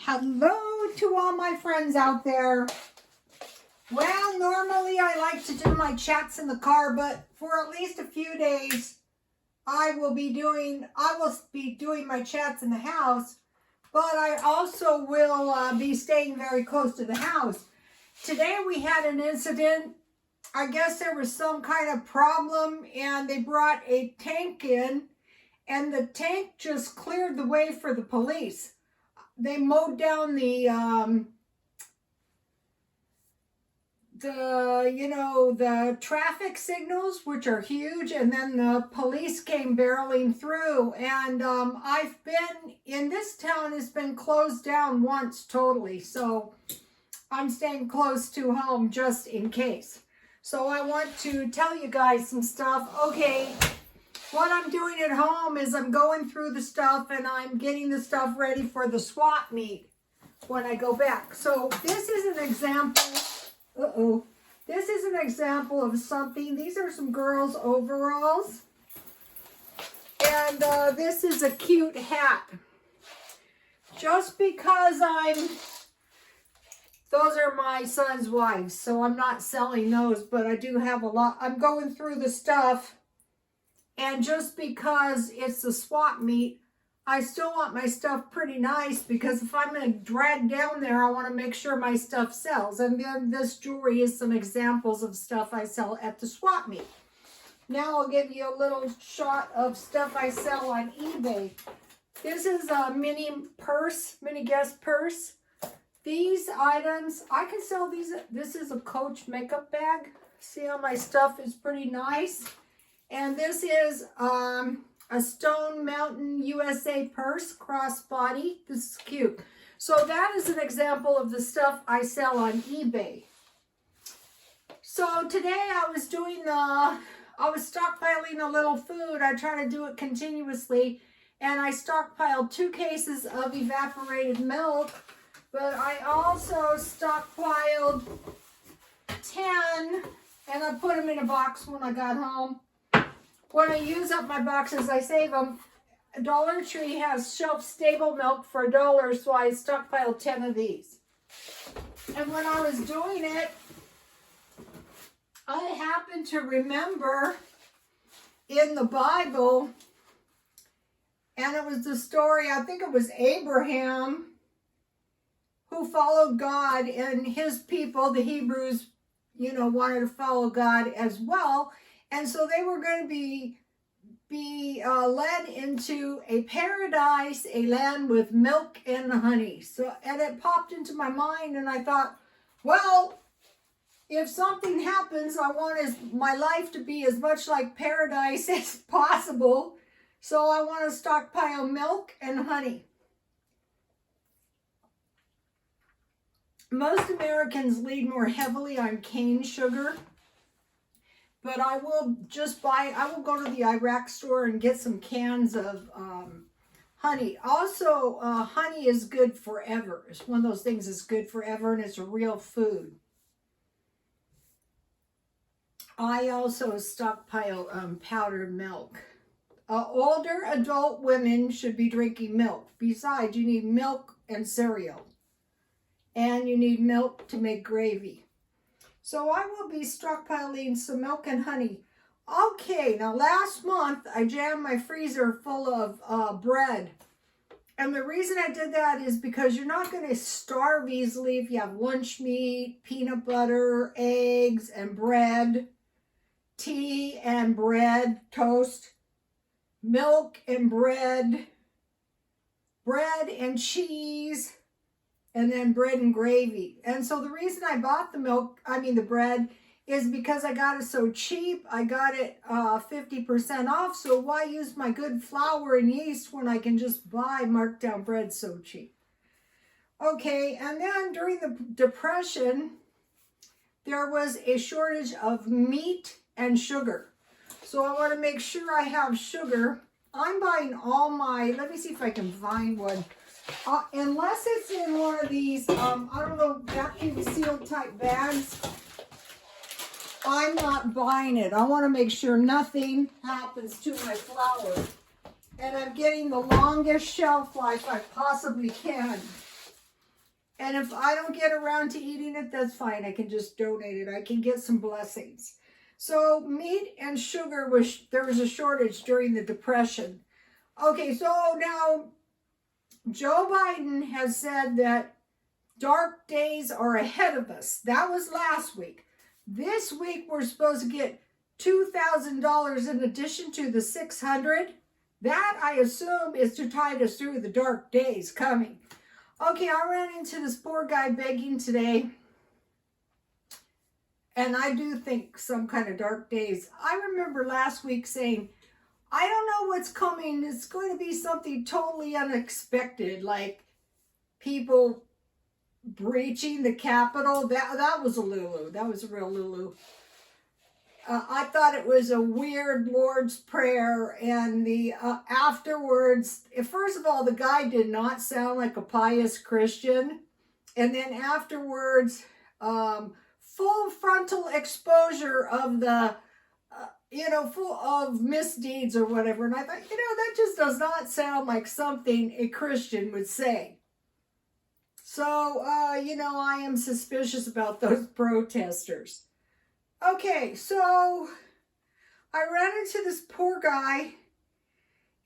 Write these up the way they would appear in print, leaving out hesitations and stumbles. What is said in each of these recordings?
Hello to all my friends out there. Well, normally I like to do my chats in the car, but for at least a few days, I will be doing my chats in the house, but I also will be staying very close to the house. Today we had an incident. I guess there was some kind of problem and they brought a tank in and the tank just cleared the way for the police. They mowed down the traffic signals, which are huge, and then the police came barreling through. And I've been in this town, has been closed down once totally, so I'm staying close to home just in case. So I want to tell you guys some stuff. Okay, what I'm doing at home is I'm going through the stuff and I'm getting the stuff ready for the swap meet when I go back. So this is an example. This is an example of something. These are some girls' overalls. And this is a cute hat. Just because those are my son's wives, so I'm not selling those, but I do have a lot. I'm going through the stuff, and just because it's a swap meet, I still want my stuff pretty nice, because if I'm going to drag down there, I want to make sure my stuff sells. And then this jewelry is some examples of stuff I sell at the swap meet. Now I'll give you a little shot of stuff I sell on eBay. This is a mini guest purse. These items, I can sell these. This is a Coach makeup bag. See how my stuff is pretty nice. And this is a Stone Mountain USA purse, crossbody. This is cute. So that is an example of the stuff I sell on eBay. So today I was stockpiling a little food. I try to do it continuously. And I stockpiled 2 cases of evaporated milk. But I also stockpiled 10, and I put them in a box when I got home. When I use up my boxes, I save them. Dollar Tree has shelf-stable milk for $1, so I stockpiled 10 of these. And when I was doing it, I happened to remember in the Bible, and it was the story, I think it was Abraham, who followed God, and his people, the Hebrews, wanted to follow God as well. And so they were going to be led into a paradise, a land with milk and honey. And it popped into my mind, and I thought, well, if something happens, I want my life to be as much like paradise as possible. So I want to stockpile milk and honey. Most Americans lean more heavily on cane sugar, but I will go to the Iraq store and get some cans of honey. Also, honey is good forever. It's one of those things that's good forever, and it's a real food. I also stockpile powdered milk. Older adult women should be drinking milk. Besides, you need milk and cereal. And you need milk to make gravy. So I will be stockpiling some milk and honey. Okay, now last month I jammed my freezer full of bread. And the reason I did that is because you're not going to starve easily if you have lunch meat, peanut butter, eggs, and bread, tea and bread, toast, milk and bread, bread and cheese, and then bread and gravy. And so the reason I bought the bread, is because I got it so cheap. I got it 50% off. So why use my good flour and yeast when I can just buy marked down bread so cheap? Okay, and then during the Depression, there was a shortage of meat and sugar. So I want to make sure I have sugar. I'm buying let me see if I can find one. Unless it's in one of these, I don't know, vacuum sealed type bags, I'm not buying it. I want to make sure nothing happens to my flour. And I'm getting the longest shelf life I possibly can. And if I don't get around to eating it, that's fine. I can just donate it. I can get some blessings. So meat and sugar, there was a shortage during the Depression. Okay, so now Joe Biden has said that dark days are ahead of us. That was last week. This week we're supposed to get $2,000 in addition to the $600. That, I assume, is to tide us through the dark days coming. Okay, I ran into this poor guy begging today. And I do think some kind of dark days. I remember last week saying, I don't know what's coming. It's going to be something totally unexpected, like people breaching the Capitol. That was a Lulu. That was a real Lulu. I thought it was a weird Lord's Prayer, and the afterwards, first of all, the guy did not sound like a pious Christian, and then afterwards, full frontal exposure of the, full of misdeeds or whatever, and I thought, that just does not sound like something a Christian would say. So, I am suspicious about those protesters. Okay, so I ran into this poor guy,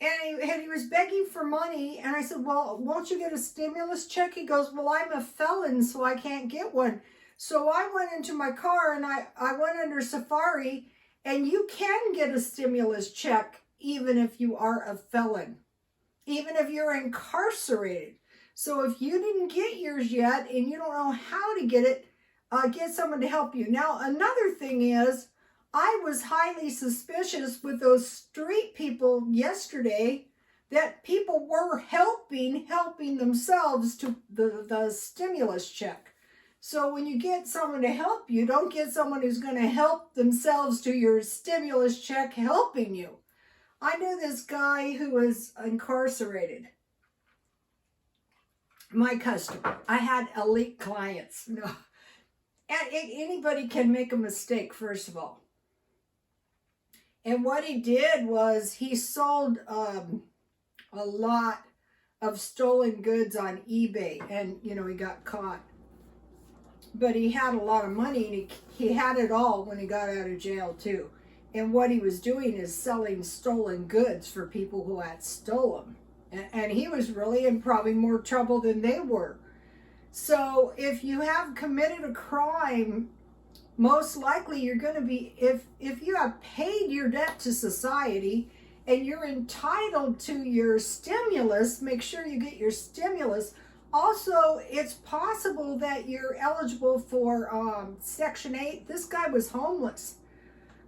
and he was begging for money, and I said, well, won't you get a stimulus check? He goes, well, I'm a felon, so I can't get one. So I went into my car, and I went under Safari, and you can get a stimulus check even if you are a felon, even if you're incarcerated. So if you didn't get yours yet, and you don't know how to get it, get someone to help you. Now, another thing is, I was highly suspicious with those street people yesterday that people were helping themselves to the stimulus check. So when you get someone to help you, don't get someone who's going to help themselves to your stimulus check helping you. I knew this guy who was incarcerated. My customer. I had elite clients. No. Anybody can make a mistake, first of all. And what he did was he sold a lot of stolen goods on eBay, and he got caught. But he had a lot of money, and he had it all when he got out of jail too. And what he was doing is selling stolen goods for people who had stolen them. And he was really in probably more trouble than they were. So if you have committed a crime, most likely you're going to be, if you have paid your debt to society and you're entitled to your stimulus, make sure you get your stimulus. Also, it's possible that you're eligible for Section 8. This guy was homeless.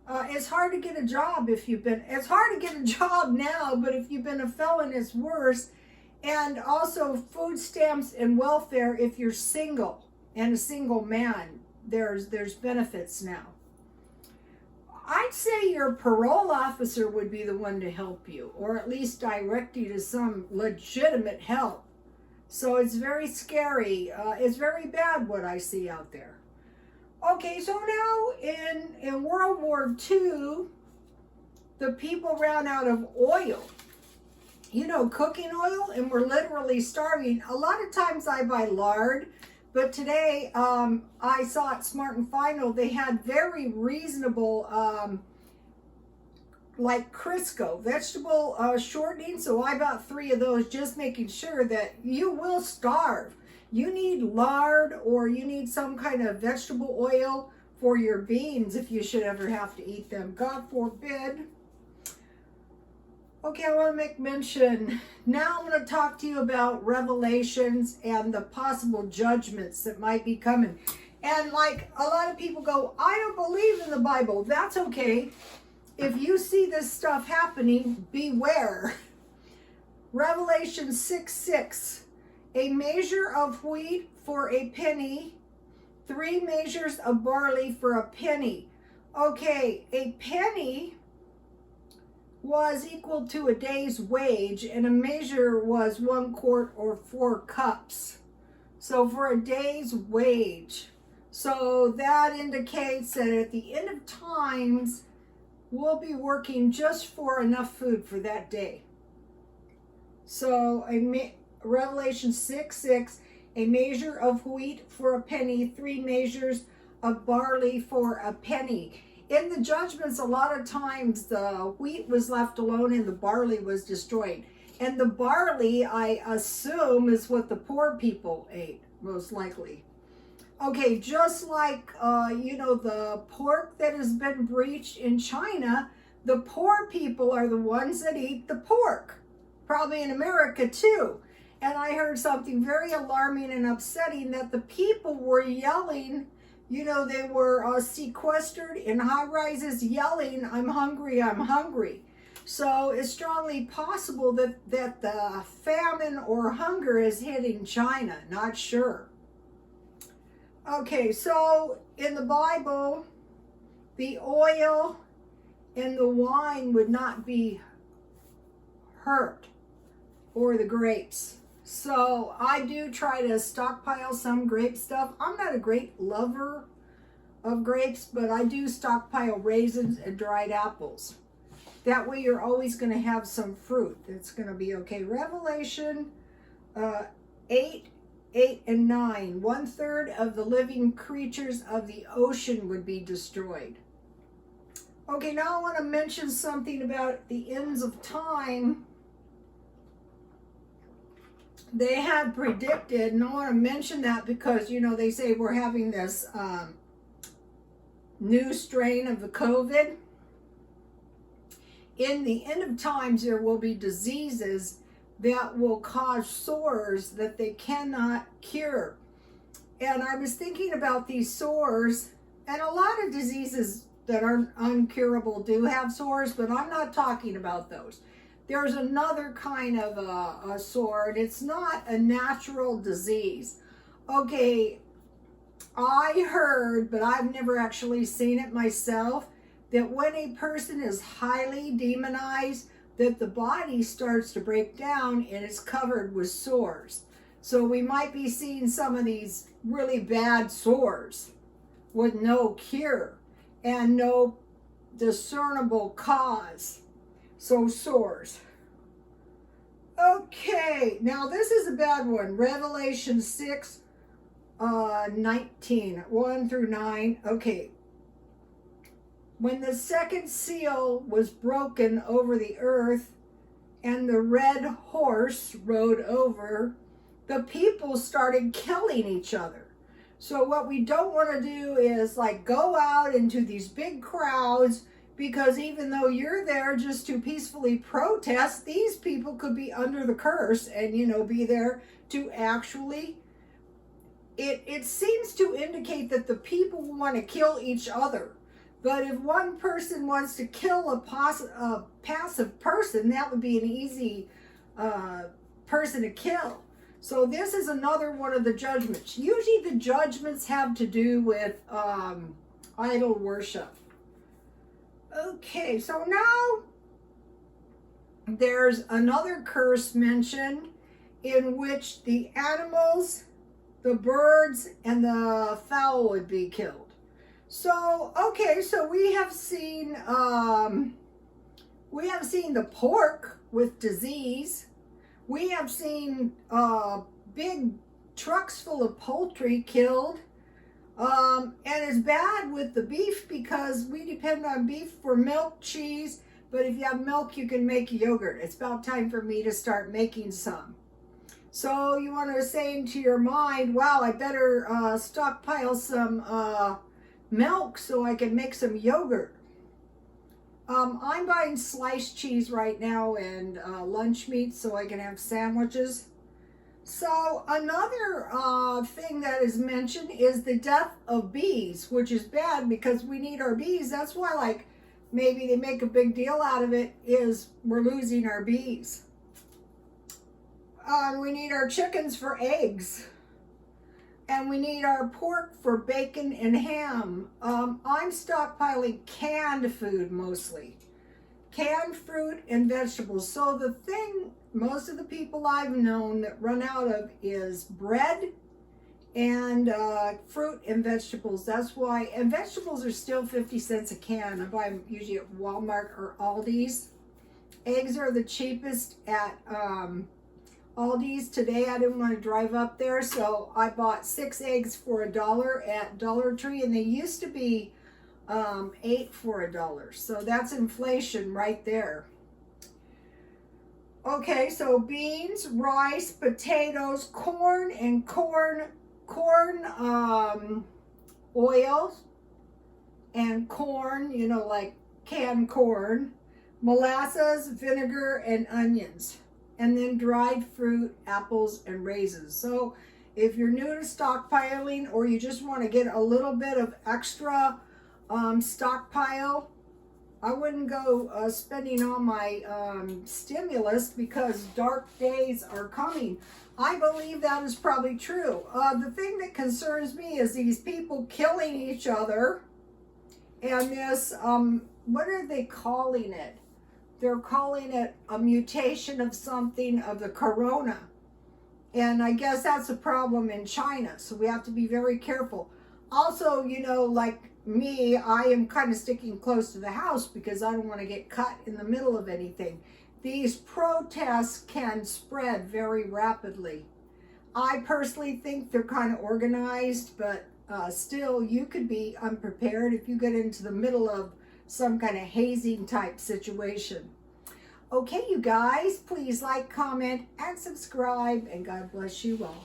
It's hard to get a job it's hard to get a job now, but if you've been a felon, it's worse. And also food stamps and welfare if you're single and a single man. There's benefits now. I'd say your parole officer would be the one to help you, or at least direct you to some legitimate help. So it's very scary. It's very bad what I see out there. Okay, so now in World War II, the people ran out of oil. Cooking oil, and we're literally starving. A lot of times I buy lard, but today I saw at Smart and Final they had very reasonable, like Crisco, vegetable shortening. So I bought 3 of those, just making sure that you will starve. You need lard, or you need some kind of vegetable oil for your beans if you should ever have to eat them. God forbid. Okay, I want to make mention. Now I'm going to talk to you about Revelations and the possible judgments that might be coming. And like a lot of people go, I don't believe in the Bible. That's okay. If you see this stuff happening, beware. Revelation 6:6. A measure of wheat for a penny, 3 measures of barley for a penny. Okay, a penny was equal to a day's wage, and a measure was 1 quart or 4 cups. So for a day's wage. So that indicates that at the end of times, we'll be working just for enough food for that day. So Revelation 6:6, a measure of wheat for a penny, 3 measures of barley for a penny. In the judgments, a lot of times the wheat was left alone and the barley was destroyed. And the barley, I assume, is what the poor people ate, most likely. Okay, just like, the pork that has been breached in China, the poor people are the ones that eat the pork. Probably in America too. And I heard something very alarming and upsetting that the people were yelling, they were sequestered in high rises yelling, "I'm hungry, I'm hungry." So it's strongly possible that the famine or hunger is hitting China, not sure. Okay, so in the Bible, the oil and the wine would not be hurt, or the grapes. So I do try to stockpile some grape stuff. I'm not a great lover of grapes, but I do stockpile raisins and dried apples. That way you're always going to have some fruit. It's going to be okay. Revelation 8, 8 and 9. 1/3 of the living creatures of the ocean would be destroyed. Okay, now I want to mention something about the ends of time. They had predicted, and I want to mention that because, they say we're having this new strain of the COVID. In the end of times, there will be diseases that will cause sores that they cannot cure. And I was thinking about these sores, and a lot of diseases that are uncurable do have sores, but I'm not talking about those. There's another kind of a sore, and it's not a natural disease. Okay, I heard, but I've never actually seen it myself, that when a person is highly demonized, that the body starts to break down and it's covered with sores. So we might be seeing some of these really bad sores with no cure and no discernible cause. So sores. Okay, now this is a bad one. Revelation 6, 19, 1 through 9. Okay. When the second seal was broken over the earth and the red horse rode over, the people started killing each other. So what we don't want to do is go out into these big crowds, because even though you're there just to peacefully protest, these people could be under the curse and, be there to actually, it seems to indicate that the people want to kill each other. But if one person wants to kill a passive person, that would be an easy person to kill. So this is another one of the judgments. Usually the judgments have to do with idol worship. Okay, so now there's another curse mentioned in which the animals, the birds, and the fowl would be killed. So, okay, so we have seen the pork with disease. We have seen big trucks full of poultry killed. And it's bad with the beef because we depend on beef for milk, cheese. But if you have milk, you can make yogurt. It's about time for me to start making some. So you want to say into your mind, wow, I better stockpile some milk so I can make some yogurt. I'm buying sliced cheese right now and lunch meat so I can have sandwiches. So another thing that is mentioned is the death of bees, which is bad because we need our bees. That's why maybe they make a big deal out of it, is we're losing our bees. We need our chickens for eggs. And we need our pork for bacon and ham. I'm stockpiling canned food mostly. Canned fruit and vegetables. So the thing most of the people I've known that run out of is bread and fruit and vegetables. That's why, and vegetables are still 50 cents a can. I buy them usually at Walmart or Aldi's. Eggs are the cheapest at Aldi's today. I didn't want to drive up there, so I bought 6 eggs for $1 at Dollar Tree, and they used to be 8 for $1. So that's inflation right there. Okay, so beans, rice, potatoes, corn, and corn oil, and corn, you know, like canned corn, molasses, vinegar, and onions, and then dried fruit, apples, and raisins. So if you're new to stockpiling, or you just want to get a little bit of extra stockpile, I wouldn't go spending all my stimulus, because dark days are coming. I believe that is probably true. The thing that concerns me is these people killing each other, and this, what are they calling it? They're calling it a mutation of something of the corona. And I guess that's a problem in China, so we have to be very careful. Also, you know, like me, I am kind of sticking close to the house because I don't want to get cut in the middle of anything. These protests can spread very rapidly. I personally think they're kind of organized, but still, you could be unprepared if you get into the middle of some kind of hazing type situation. Okay, you guys, please like, comment, and subscribe, and God bless you all.